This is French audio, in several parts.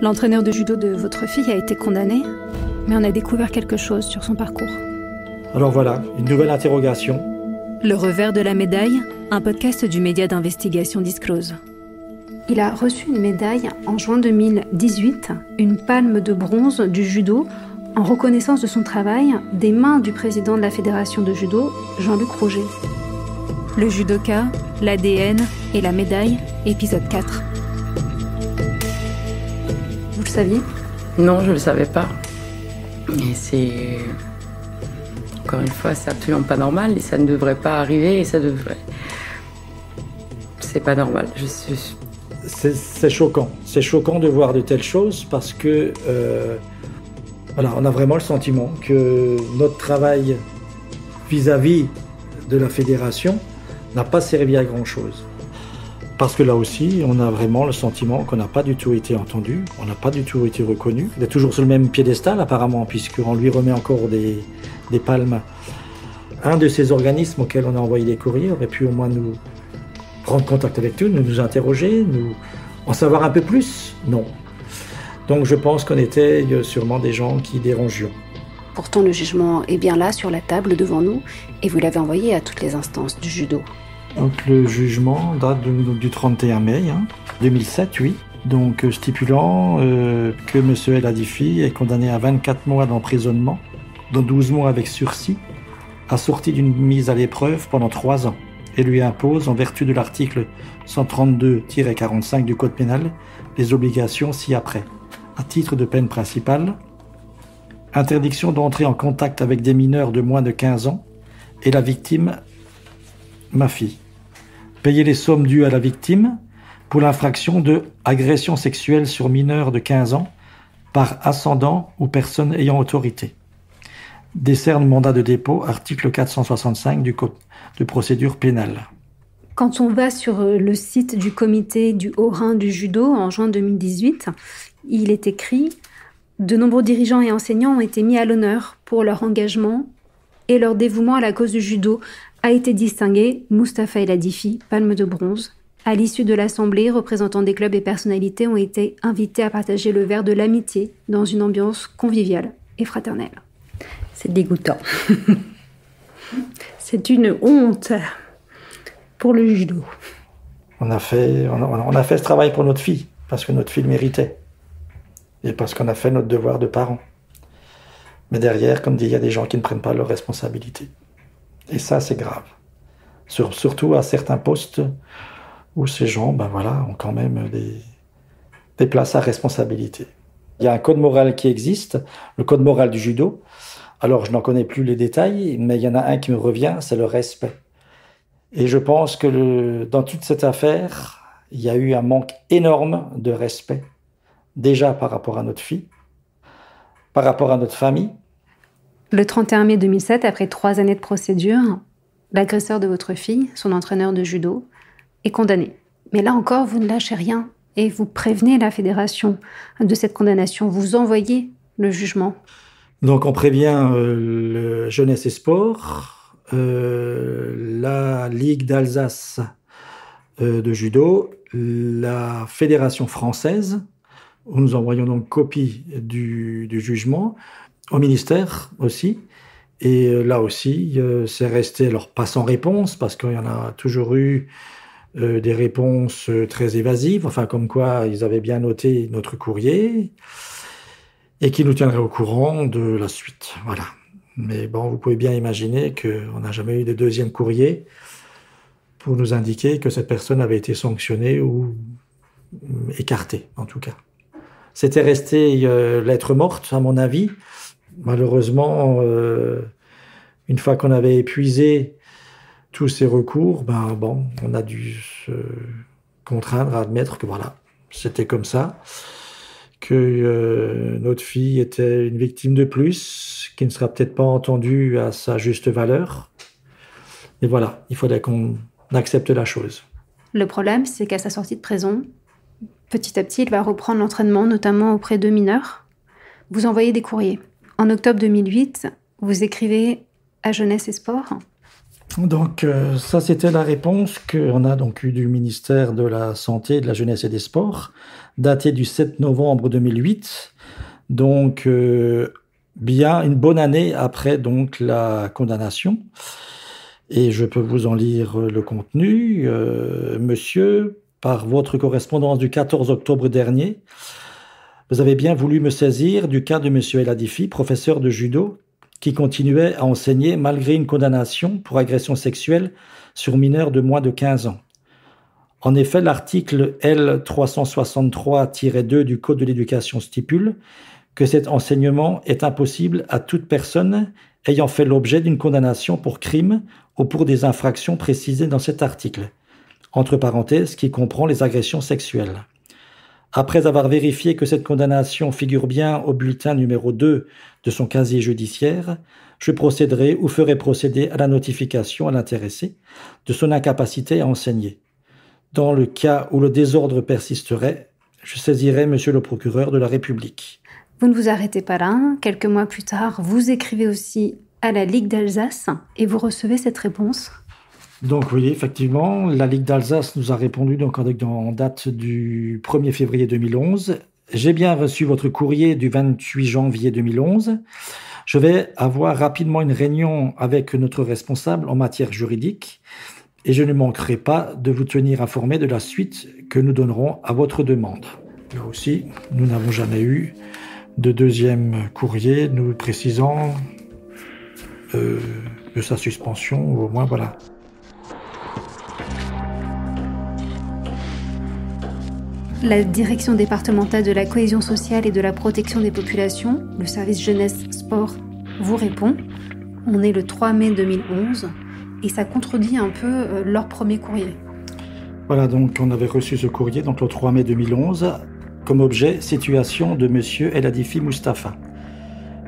L'entraîneur de judo de votre fille a été condamné, mais on a découvert quelque chose sur son parcours. Alors voilà, une nouvelle interrogation. Le revers de la médaille, un podcast du média d'investigation Disclose. Il a reçu une médaille en juin 2018, une palme de bronze du judo, en reconnaissance de son travail des mains du président de la fédération de judo, Jean-Luc Roger. Le judoka, l'ADN et la médaille, épisode 4. Vous le saviez ? Non, je ne le savais pas. Et c'est... Encore une fois, c'est absolument pas normal et ça ne devrait pas arriver et ça devrait... C'est pas normal. C'est choquant. C'est choquant de voir de telles choses parce que... Voilà, on a vraiment le sentiment que notre travail vis-à-vis de la fédération n'a pas servi à grand-chose. Parce que là aussi, on a vraiment le sentiment qu'on n'a pas du tout été entendu, on n'a pas du tout été reconnu. Il est toujours sur le même piédestal apparemment, puisqu'on lui remet encore des palmes. Un de ces organismes auxquels on a envoyé des courriers aurait pu au moins nous prendre contact avec nous interroger, en savoir un peu plus. Non. Donc je pense qu'on était sûrement des gens qui dérangions. Pourtant, le jugement est bien là, sur la table, devant nous, et vous l'avez envoyé à toutes les instances du judo. Donc le jugement date du 31 mai 2007, oui. Donc stipulant que M. El Hadifi est condamné à 24 mois d'emprisonnement, dont 12 mois avec sursis, assorti d'une mise à l'épreuve pendant 3 ans, et lui impose, en vertu de l'article 132-45 du Code pénal, les obligations ci-après. À titre de peine principale, interdiction d'entrer en contact avec des mineurs de moins de 15 ans et la victime, ma fille. Payer les sommes dues à la victime pour l'infraction de agression sexuelle sur mineur de 15 ans par ascendant ou personne ayant autorité. Décerne mandat de dépôt, article 465 du Code de procédure pénale. Quand on va sur le site du comité du Haut-Rhin du judo en juin 2018, il est écrit « De nombreux dirigeants et enseignants ont été mis à l'honneur pour leur engagement et leur dévouement à la cause du judo a été distingué, Mustapha El Hadifi, palme de bronze. À l'issue de l'assemblée, représentants des clubs et personnalités ont été invités à partager le verre de l'amitié dans une ambiance conviviale et fraternelle. » C'est dégoûtant. C'est une honte pour le judo. On a fait ce travail pour notre fille, parce que notre fille le méritait. Et parce qu'on a fait notre devoir de parents. Mais derrière, comme dit, il y a des gens qui ne prennent pas leurs responsabilités. Et ça, c'est grave. Surtout à certains postes où ces gens, ont quand même des places à responsabilité. Il y a un code moral qui existe, le code moral du judo. Alors, je n'en connais plus les détails, mais il y en a un qui me revient, c'est le respect. Et je pense que dans toute cette affaire, il y a eu un manque énorme de respect. Déjà par rapport à notre fille, par rapport à notre famille. Le 31 mai 2007, après 3 années de procédure, l'agresseur de votre fille, son entraîneur de judo, est condamné. Mais là encore, vous ne lâchez rien et vous prévenez la fédération de cette condamnation. Vous envoyez le jugement. Donc on prévient le Jeunesse et Sport, la Ligue d'Alsace de judo, la Fédération française. Nous envoyons donc copie du jugement au ministère aussi. Et là aussi, c'est resté, alors pas sans réponse, parce qu'il y en a toujours eu des réponses très évasives, enfin comme quoi ils avaient bien noté notre courrier et qui nous tiendraient au courant de la suite. Voilà. Mais bon, vous pouvez bien imaginer qu'on n'a jamais eu de deuxième courrier pour nous indiquer que cette personne avait été sanctionnée ou écartée, en tout cas. C'était resté lettre morte, à mon avis. Malheureusement, une fois qu'on avait épuisé tous ces recours, on a dû se contraindre à admettre que voilà, c'était comme ça, que notre fille était une victime de plus, qui ne sera peut-être pas entendue à sa juste valeur. Et voilà, il faudrait qu'on accepte la chose. Le problème, c'est qu'à sa sortie de prison, petit à petit, il va reprendre l'entraînement, notamment auprès de mineurs. Vous envoyez des courriers. En octobre 2008, vous écrivez à Jeunesse et Sport. Donc ça, c'était la réponse qu'on a donc eue du ministère de la Santé, de la Jeunesse et des Sports, datée du 7 novembre 2008. Donc bien une bonne année après donc la condamnation. Et je peux vous en lire le contenu. Monsieur, par votre correspondance du 14 octobre dernier, vous avez bien voulu me saisir du cas de monsieur El Hadifi, professeur de judo, qui continuait à enseigner malgré une condamnation pour agression sexuelle sur mineurs de moins de 15 ans. En effet, l'article L363-2 du Code de l'éducation stipule que cet enseignement est impossible à toute personne ayant fait l'objet d'une condamnation pour crime ou pour des infractions précisées dans cet article, entre parenthèses, qui comprend les agressions sexuelles. Après avoir vérifié que cette condamnation figure bien au bulletin numéro 2 de son casier judiciaire, je procéderai ou ferai procéder à la notification à l'intéressé de son incapacité à enseigner. Dans le cas où le désordre persisterait, je saisirai monsieur le procureur de la République. Vous ne vous arrêtez pas là. Quelques mois plus tard, vous écrivez aussi à la Ligue d'Alsace et vous recevez cette réponse. Donc oui, effectivement, la Ligue d'Alsace nous a répondu donc en date du 1er février 2011. J'ai bien reçu votre courrier du 28 janvier 2011. Je vais avoir rapidement une réunion avec notre responsable en matière juridique et je ne manquerai pas de vous tenir informé de la suite que nous donnerons à votre demande. Là aussi, nous n'avons jamais eu de deuxième courrier nous précisant de sa suspension, ou au moins voilà. La direction départementale de la cohésion sociale et de la protection des populations, le service jeunesse-sport, vous répond. On est le 3 mai 2011 et ça contredit un peu leur premier courrier. Voilà, donc on avait reçu ce courrier donc le 3 mai 2011 comme objet situation de monsieur El Hadifi Moustapha.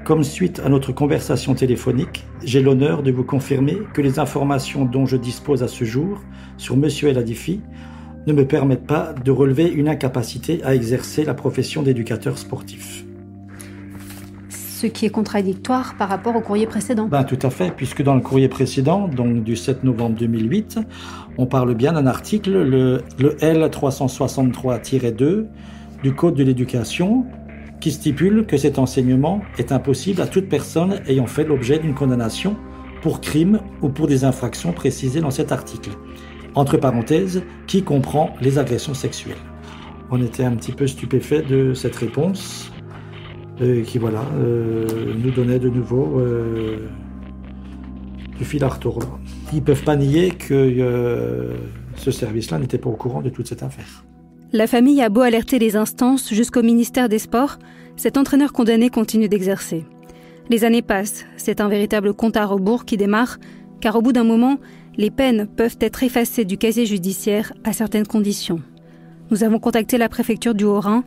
Comme suite à notre conversation téléphonique, j'ai l'honneur de vous confirmer que les informations dont je dispose à ce jour sur monsieur El Hadifi ne me permettent pas de relever une incapacité à exercer la profession d'éducateur sportif. Ce qui est contradictoire par rapport au courrier précédent. Tout à fait, puisque dans le courrier précédent, donc du 7 novembre 2008, on parle bien d'un article, le L363-2 du Code de l'éducation, qui stipule que cet enseignement est impossible à toute personne ayant fait l'objet d'une condamnation pour crime ou pour des infractions précisées dans cet article. Entre parenthèses, qui comprend les agressions sexuelles. On était un petit peu stupéfait de cette réponse, qui voilà, nous donnait de nouveau du fil à retordre. Ils ne peuvent pas nier que ce service-là n'était pas au courant de toute cette affaire. La famille a beau alerter les instances jusqu'au ministère des Sports, cet entraîneur condamné continue d'exercer. Les années passent, c'est un véritable compte à rebours qui démarre, car au bout d'un moment, les peines peuvent être effacées du casier judiciaire à certaines conditions. Nous avons contacté la préfecture du Haut-Rhin,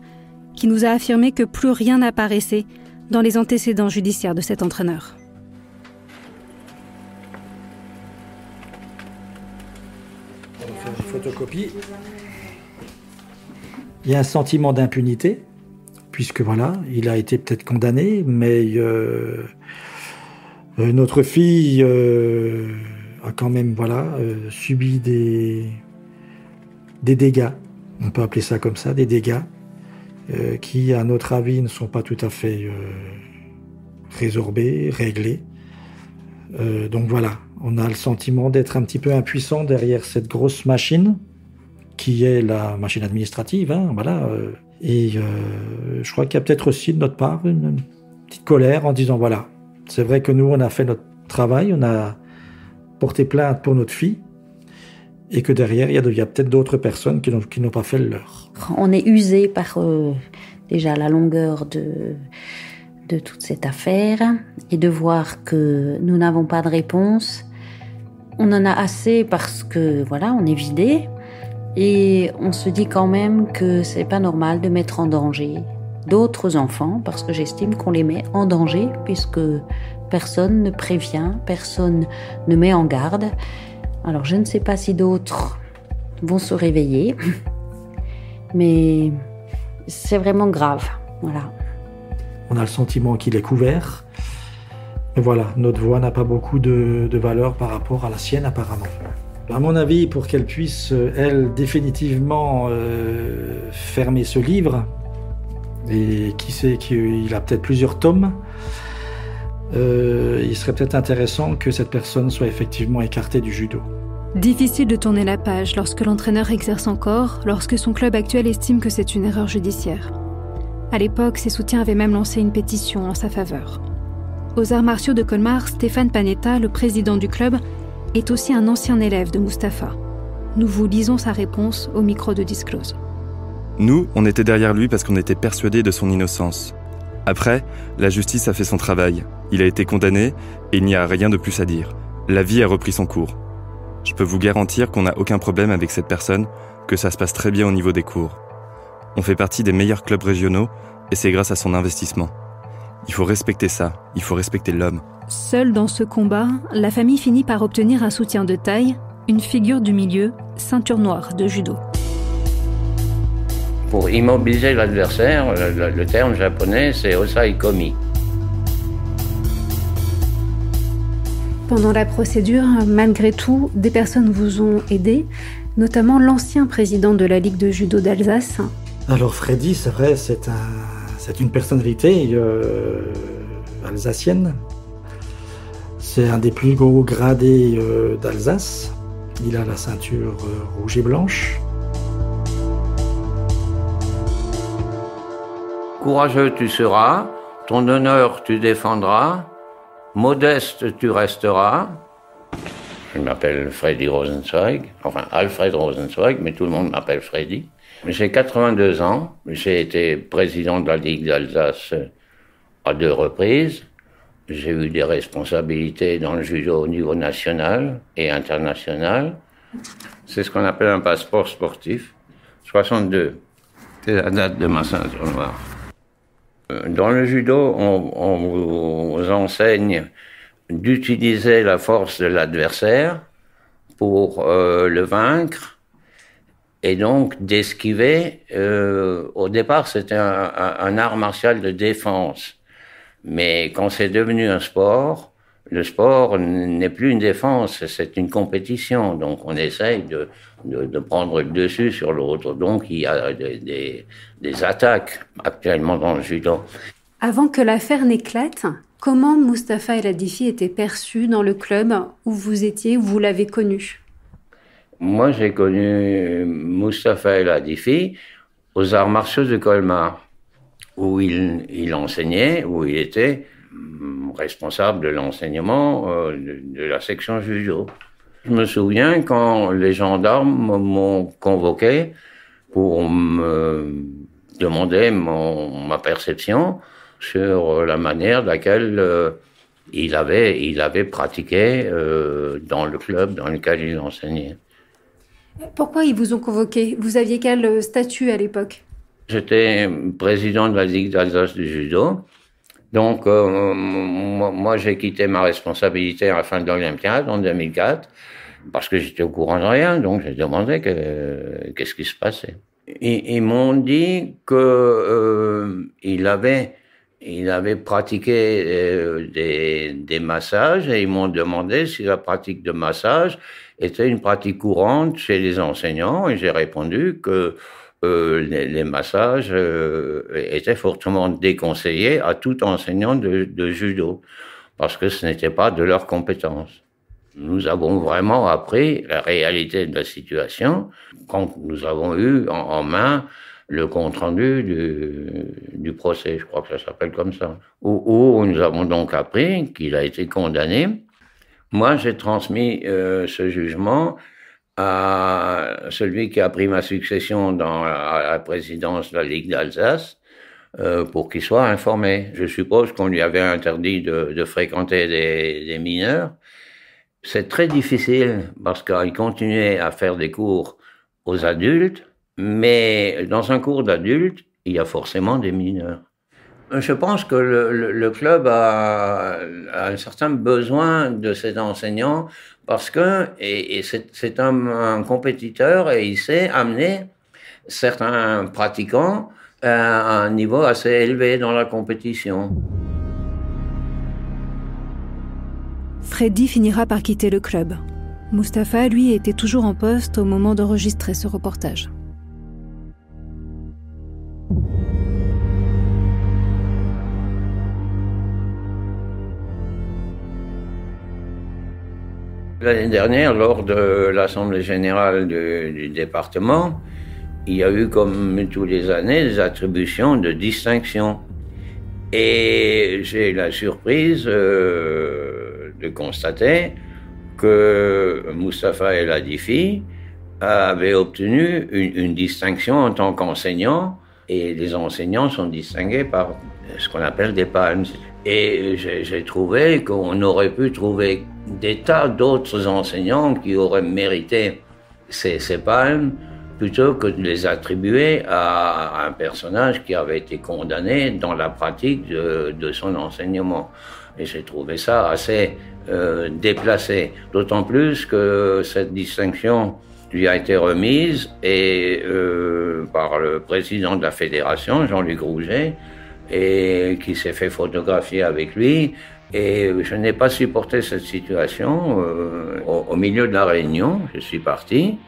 qui nous a affirmé que plus rien n'apparaissait dans les antécédents judiciaires de cet entraîneur. On va faire une photocopie. Il y a un sentiment d'impunité, puisque voilà, il a été peut-être condamné, mais notre fille a quand même subi des dégâts, on peut appeler ça comme ça, des dégâts qui, à notre avis, ne sont pas tout à fait résorbés, réglés. Donc voilà, on a le sentiment d'être un petit peu impuissant derrière cette grosse machine qui est la machine administrative, et je crois qu'il y a peut-être aussi de notre part une petite colère en disant voilà, c'est vrai que nous on a fait notre travail, on a porté plainte pour notre fille, et que derrière il y a peut-être d'autres personnes qui n'ont pas fait le leur. On est usé par déjà la longueur de toute cette affaire, et de voir que nous n'avons pas de réponse. On en a assez parce que voilà, on est vidé. Et on se dit quand même que c'est pas normal de mettre en danger d'autres enfants, parce que j'estime qu'on les met en danger, puisque personne ne prévient, personne ne met en garde. Alors je ne sais pas si d'autres vont se réveiller, mais c'est vraiment grave, voilà. On a le sentiment qu'il est couvert, Voilà, notre voix n'a pas beaucoup de valeur par rapport à la sienne apparemment. À mon avis, pour qu'elle puisse, elle, définitivement fermer ce livre, et qui sait qu'il a peut-être plusieurs tomes, il serait peut-être intéressant que cette personne soit effectivement écartée du judo. Difficile de tourner la page lorsque l'entraîneur exerce encore, lorsque son club actuel estime que c'est une erreur judiciaire. À l'époque, ses soutiens avaient même lancé une pétition en sa faveur. Aux arts martiaux de Colmar, Stéphane Panetta, le président du club, est aussi un ancien élève de Mustapha. Nous vous lisons sa réponse au micro de Disclose. Nous, on était derrière lui parce qu'on était persuadés de son innocence. Après, la justice a fait son travail. Il a été condamné et il n'y a rien de plus à dire. La vie a repris son cours. Je peux vous garantir qu'on n'a aucun problème avec cette personne, que ça se passe très bien au niveau des cours. On fait partie des meilleurs clubs régionaux et c'est grâce à son investissement. Il faut respecter ça, il faut respecter l'homme. Seule dans ce combat, la famille finit par obtenir un soutien de taille, une figure du milieu, ceinture noire de judo. Pour immobiliser l'adversaire, le terme japonais, c'est osaikomi. Pendant la procédure, malgré tout, des personnes vous ont aidé, notamment l'ancien président de la Ligue de judo d'Alsace. Alors Freddy, c'est vrai, c'est une personnalité alsacienne. C'est un des plus gros gradés d'Alsace. Il a la ceinture rouge et blanche. Courageux tu seras, ton honneur tu défendras, modeste tu resteras. Je m'appelle Freddy Rosenzweig, enfin Alfred Rosenzweig, mais tout le monde m'appelle Freddy. J'ai 82 ans, j'ai été président de la Ligue d'Alsace à 2 reprises. J'ai eu des responsabilités dans le judo au niveau national et international. C'est ce qu'on appelle un passeport sportif. 62, c'est la date de ma ceinture noire. Dans le judo, on vous enseigne d'utiliser la force de l'adversaire pour le vaincre et donc d'esquiver. Au départ, c'était un art martial de défense. Mais quand c'est devenu un sport, le sport n'est plus une défense, c'est une compétition. Donc on essaye de prendre le dessus sur l'autre. Donc il y a des attaques actuellement dans le judo. Avant que l'affaire n'éclate, comment Mustapha El Hadify était perçu dans le club où vous étiez, où vous l'avez connu? Moi, j'ai connu Mustapha El Hadify aux arts martiaux de Colmar, où il enseignait, où il était responsable de l'enseignement de la section judo. Je me souviens quand les gendarmes m'ont convoqué pour me demander ma perception sur la manière de laquelle il avait pratiqué dans le club dans lequel il enseignait. Pourquoi ils vous ont convoqué? Vous aviez quel statut à l'époque? J'étais président de la Ligue d'Alsace du judo. Donc, moi, j'ai quitté ma responsabilité à la fin de l'Olympiade en 2004 parce que j'étais au courant de rien. Donc, j'ai demandé qu'est-ce qui se passait. Ils m'ont dit que il avait pratiqué des massages et ils m'ont demandé si la pratique de massage était une pratique courante chez les enseignants et j'ai répondu que les massages étaient fortement déconseillés à tout enseignant de judo parce que ce n'était pas de leur compétence. Nous avons vraiment appris la réalité de la situation quand nous avons eu en main le compte-rendu du procès, je crois que ça s'appelle comme ça, où nous avons donc appris qu'il a été condamné. Moi, j'ai transmis ce jugement à celui qui a pris ma succession à la présidence de la Ligue d'Alsace pour qu'il soit informé. Je suppose qu'on lui avait interdit de fréquenter des mineurs. C'est très difficile parce qu'il continuait à faire des cours aux adultes, mais dans un cours d'adultes, il y a forcément des mineurs. Je pense que le club a un certain besoin de cet enseignant parce que c'est un compétiteur et il sait amener certains pratiquants à un niveau assez élevé dans la compétition. Freddy finira par quitter le club. Mustapha, lui, était toujours en poste au moment d'enregistrer ce reportage. L'année dernière, lors de l'Assemblée générale du département, il y a eu, comme tous les années, des attributions de distinction. Et j'ai la surprise de constater que Mustapha El Hadifi avait obtenu une distinction en tant qu'enseignant, et les enseignants sont distingués par ce qu'on appelle des palmes. Et j'ai trouvé qu'on aurait pu trouver des tas d'autres enseignants qui auraient mérité ces palmes, plutôt que de les attribuer à un personnage qui avait été condamné dans la pratique de son enseignement. Et j'ai trouvé ça assez déplacé, d'autant plus que cette distinction lui a été remise par le président de la fédération, Jean-Luc Rouget, et qui s'est fait photographier avec lui. Et je n'ai pas supporté cette situation. Au milieu de la réunion, je suis parti.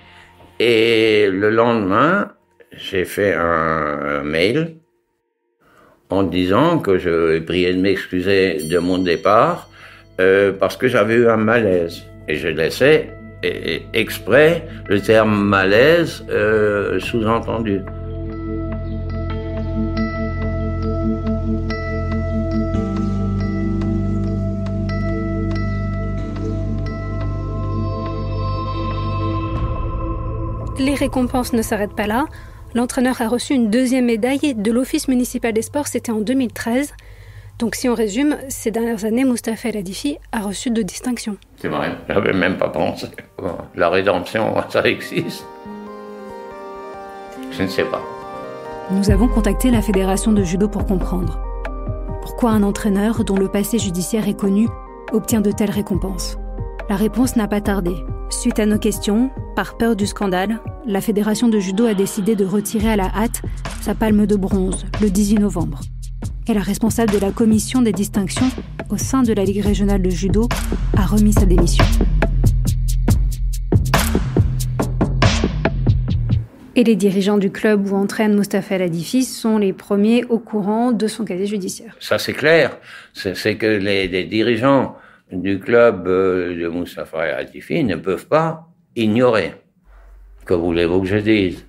Et le lendemain, j'ai fait un mail en disant que je priais de m'excuser de mon départ parce que j'avais eu un malaise. Et je laissais exprès le terme malaise sous-entendu. Les récompenses ne s'arrêtent pas là. L'entraîneur a reçu une deuxième médaille de l'Office municipal des sports, c'était en 2013. Donc si on résume, ces dernières années, Mustapha El Hadifi a reçu 2 distinctions. C'est vrai, j'avais même pas pensé. La rédemption, ça existe. Je ne sais pas. Nous avons contacté la fédération de judo pour comprendre. Pourquoi un entraîneur dont le passé judiciaire est connu obtient de telles récompenses ? La réponse n'a pas tardé. Suite à nos questions, par peur du scandale, la fédération de judo a décidé de retirer à la hâte sa palme de bronze le 18 novembre. Et la responsable de la commission des distinctions au sein de la Ligue régionale de judo a remis sa démission. Et les dirigeants du club où entraîne Mustapha El Hadifi sont les premiers au courant de son casier judiciaire. Ça c'est clair, c'est que les dirigeants du club de Mustapha El Hadifi ne peuvent pas ignorer. Que voulez-vous que je dise ?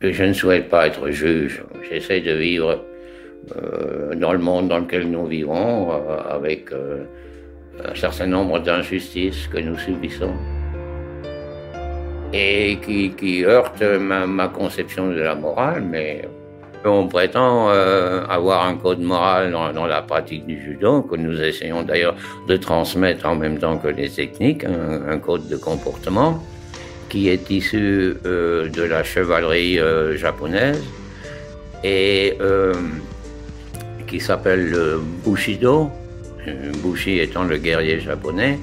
Je ne souhaite pas être juge. J'essaie de vivre dans le monde dans lequel nous vivons, avec un certain nombre d'injustices que nous subissons et qui heurtent ma conception de la morale, mais on prétend avoir un code moral dans la pratique du judo, que nous essayons d'ailleurs de transmettre en même temps que les techniques, un code de comportement qui est issu de la chevalerie japonaise et qui s'appelle le Bushido, Bushi étant le guerrier japonais.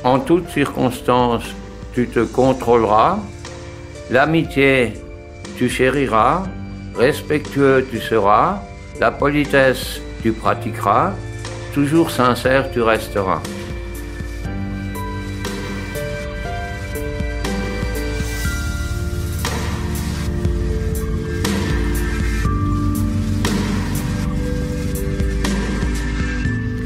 En toutes circonstances, tu te contrôleras, l'amitié, tu chériras, respectueux, tu seras, la politesse, tu pratiqueras, toujours sincère, tu resteras.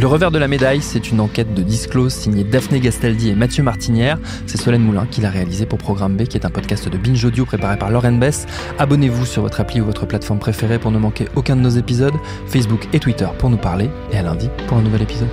Le revers de la médaille, c'est une enquête de Disclose signée Daphné Gastaldi et Mathieu Martinière. C'est Solène Moulin qui l'a réalisé pour Programme B, qui est un podcast de Binge Audio préparé par Lauren Bess. Abonnez-vous sur votre appli ou votre plateforme préférée pour ne manquer aucun de nos épisodes, Facebook et Twitter pour nous parler, et à lundi pour un nouvel épisode.